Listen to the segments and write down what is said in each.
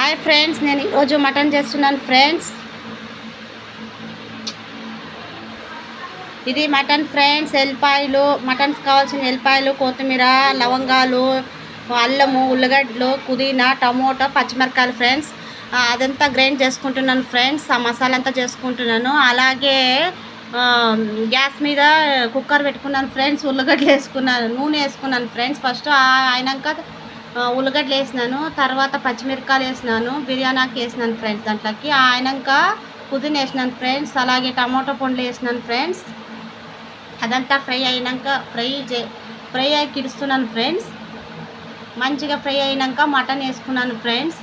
Hi friends, నేను ఈరోజు mutton చేస్తున్నాను ఫ్రెండ్స్. ఇది మటన్ ఫ్రెండ్స్. ఎల్లిపాయలు, మటన్కి కావాల్సిన ఎల్లిపాయలు, కొత్తిమీర, లవంగాలు, అల్లము, ఉల్లిగడ్డలు, పుదీనా, టమోటా, పచ్చిమిరకాయలు ఫ్రెండ్స్. అదంతా గ్రైండ్ చేసుకుంటున్నాను ఫ్రెండ్స్. ఆ మసాలా అంతా చేసుకుంటున్నాను. అలాగే గ్యాస్ మీద కుక్కర్ పెట్టుకున్నాను ఫ్రెండ్స్. ఉల్లిగడ్డలు వేసుకున్నాను, నూనె వేసుకున్నాను ఫ్రెండ్స్. ఫస్ట్ అయినాక ఉల్లిగడ్డలు వేసినాను, తర్వాత పచ్చిమిరకాయలు వేసినాను, బిర్యానీకి వేసినాను ఫ్రెండ్స్. దాంట్లోకి అయినాక పుదీనా వేసినాను ఫ్రెండ్స్. అలాగే టమాటో పండ్లు వేసినాను ఫ్రెండ్స్. అదంతా ఫ్రై అయినాక ఫ్రై అయ్యి కిడుస్తున్నాను ఫ్రెండ్స్. మంచిగా ఫ్రై అయినాక మటన్ వేసుకున్నాను ఫ్రెండ్స్.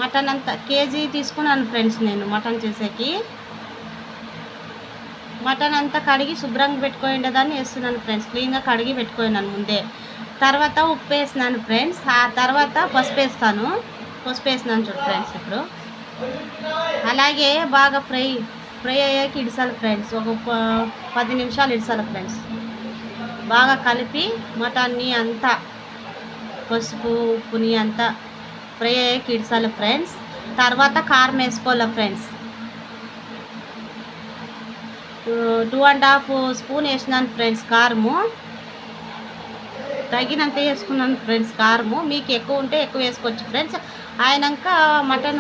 మటన్ అంతా కేజీ తీసుకున్నాను ఫ్రెండ్స్. నేను మటన్ చేసేకి మటన్ అంతా కడిగి శుభ్రంగా పెట్టుకోండి వేస్తున్నాను ఫ్రెండ్స్. క్లీన్గా కడిగి పెట్టుకున్నాను ముందే. తర్వాత ఉప్పు వేసినాను ఫ్రెండ్స్. ఆ తర్వాత పసుపు వేసినాను చూడు ఫ్రెండ్స్. ఇప్పుడు అలాగే బాగా ఫ్రై అయ్యాక ఇడిసాలి ఫ్రెండ్స్. ఒక 10 నిమిషాలు ఇడిసాలి ఫ్రెండ్స్. బాగా కలిపి మటన్ని అంతా పసుపు ఉప్పుని అంతా ఫ్రై అయ్యాక ఇడిసాలి ఫ్రెండ్స్. తర్వాత కారం వేసుకోవాలి ఫ్రెండ్స్. 2.5 స్పూన్ వేసినాను ఫ్రెండ్స్. కారము తగినంత వేసుకున్నాను ఫ్రెండ్స్. కారము మీకు ఎక్కువ ఉంటే ఎక్కువ వేసుకోవచ్చు ఫ్రెండ్స్. అయినాక మటన్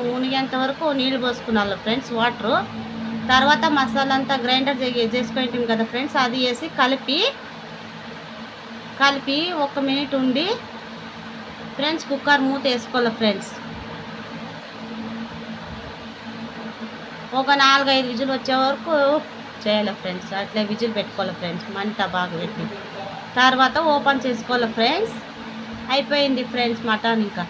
మునిగేంత వరకు నీళ్ళు పోసుకున్నాను ఫ్రెండ్స్, వాటరు. తర్వాత మసాలా అంతా గ్రైండర్ చేసుకుంటాం కదా ఫ్రెండ్స్, అది వేసి కలిపి 1 మినిట్ ఉండి ఫ్రెండ్స్ కుక్కర్ మూత వేసుకోవాలి ఫ్రెండ్స్. ఒక 4-5 విజిల్ వచ్చే వరకు చేయాలి ఫ్రెండ్స్. అట్లా విజిల్ పెట్టుకోవాలి ఫ్రెండ్స్, మంట బాగా పెట్టి. తర్వాత ఓపెన్ చేసుకోవాలి ఫ్రెండ్స్. అయిపోయింది ఫ్రెండ్స్ మటన్. ఇంకా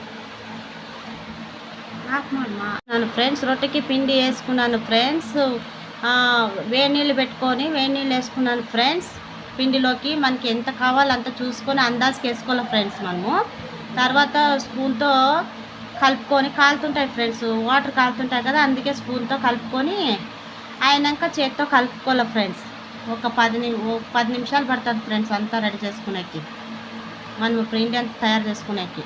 నేను ఫ్రెండ్స్ రొట్టెకి పిండి వేసుకున్నాను ఫ్రెండ్స్. వేడి నీళ్ళు పెట్టుకొని వేడి నీళ్ళు వేసుకున్నాను ఫ్రెండ్స్. పిండిలోకి మనకి ఎంత కావాలో అంత చూసుకొని అందాజుకి వేసుకోవాలి ఫ్రెండ్స్ మనము. తర్వాత స్పూన్తో కలుపుకొని, కాలుతుంటాయి ఫ్రెండ్స్, వాటర్ కాలుతుంటాయి కదా, అందుకే స్పూన్తో కలుపుకొని అయినాక చేత్తో కలుపుకోవాలి ఫ్రెండ్స్. ఒక 10 నిమిషాలు పడుతుంది ఫ్రెండ్స్ అంతా రెడీ చేసుకునేకి, మనం పిండి అంతా తయారు చేసుకునేకి.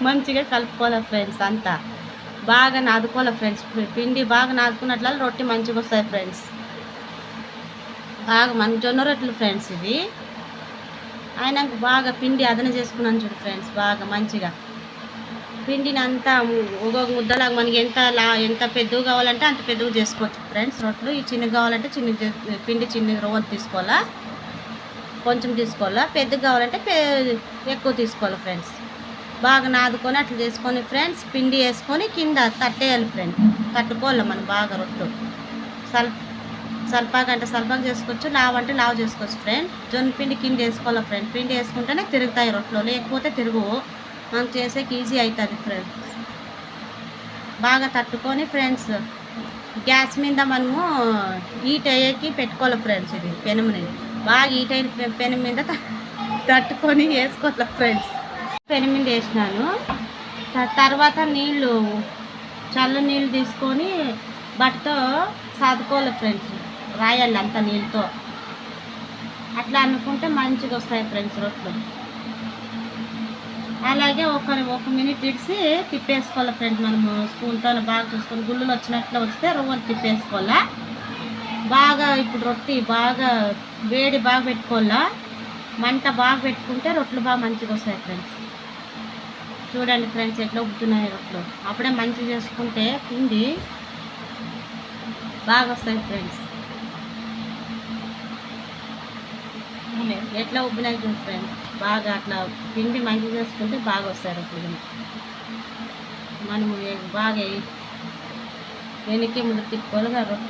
మంచిగా కలుపుకోవాలి ఫ్రెండ్స్. అంతా బాగా నాదుకోవాలి ఫ్రెండ్స్. పిండి బాగా నాదుకున్నట్ల రొట్టె మంచిగా వస్తాయి ఫ్రెండ్స్. బాగా మన జొన్న రొట్టెలు ఫ్రెండ్స్ ఇది. అయినాక బాగా పిండి అదన చేసుకున్నాను చూడు ఫ్రెండ్స్. బాగా మంచిగా పిండిని అంతా ఒక ముద్దలాగా మనకి ఎంత పెద్దగా కావాలంటే అంత పెద్దగా చేసుకోవచ్చు ఫ్రెండ్స్ రొట్టెలు. ఈ చిన్నగా కావాలంటే పిండి చిన్న రవ్వ తీసుకోవాలా, కొంచెం తీసుకోవాలా. పెద్దగా కావాలంటే ఎక్కువ తీసుకోవాలి ఫ్రెండ్స్. బాగా నాదుకొని అట్లా చేసుకొని ఫ్రెండ్స్ పిండి వేసుకొని కింద తట్టేయాలి ఫ్రెండ్స్. తట్టుకోవాలి మనం బాగా రొట్టెలు. సల్పాగా అంటే సల్పాగా చేసుకోవచ్చు, లావు అంటే లావు చేసుకోవచ్చు ఫ్రెండ్. జొన్న పిండి కింద వేసుకోవాలి ఫ్రెండ్. పిండి వేసుకుంటేనే తిరుగుతాయి రొట్టెలు, లేకపోతే తిరుగువు. మనం చేసేకి ఈజీ అవుతుంది ఫ్రెండ్స్. బాగా తట్టుకొని ఫ్రెండ్స్ గ్యాస్ మీద మనము హీట్ అయ్యేకి పెట్టుకోవాలి ఫ్రెండ్స్. ఇది పెనుముని బాగా హీట్ అయిన పెను మీద తట్టుకొని వేసుకోవాలి ఫ్రెండ్స్. పెను మీద వేసినాను. తర్వాత చల్ల నీళ్ళు తీసుకొని బట్టతో సాదుకోవాలి ఫ్రెండ్స్. రాయాలి అంత నీళ్ళతో. అట్లా అనుకుంటే మంచిగా వస్తాయి ఫ్రెండ్స్ రొట్టెలు. అలాగే ఒక మినిట్ ఇడిసి తిప్పేసుకోవాలి ఫ్రెండ్స్. మనము స్పూన్తో బాగా చూసుకొని గుళ్ళలు వచ్చినట్లు వస్తే రవ్వలు తిప్పేసుకోవాలా బాగా. ఇప్పుడు రొట్టె బాగా వేడి బాగా పెట్టుకోవాలా, మంట బాగా పెట్టుకుంటే రొట్టెలు బాగా మంచిగా వస్తాయి ఫ్రెండ్స్. చూడండి ఫ్రెండ్స్ ఎట్లా ఉబ్బుతున్నాయి రొట్టెలు. అప్పుడే మంచిగా చేసుకుంటే పిండి బాగా వస్తాయి ఫ్రెండ్స్. ఎట్లా ఉబ్బినాయి చూడండి ఫ్రెండ్స్. బాగా అట్లా పిండి మంచిగా చేసుకుంటే బాగా వస్తాయి రొట్టెలు. మనము బాగా వెనక్కి ముందు తిప్పుకోవాలి రొట్టె.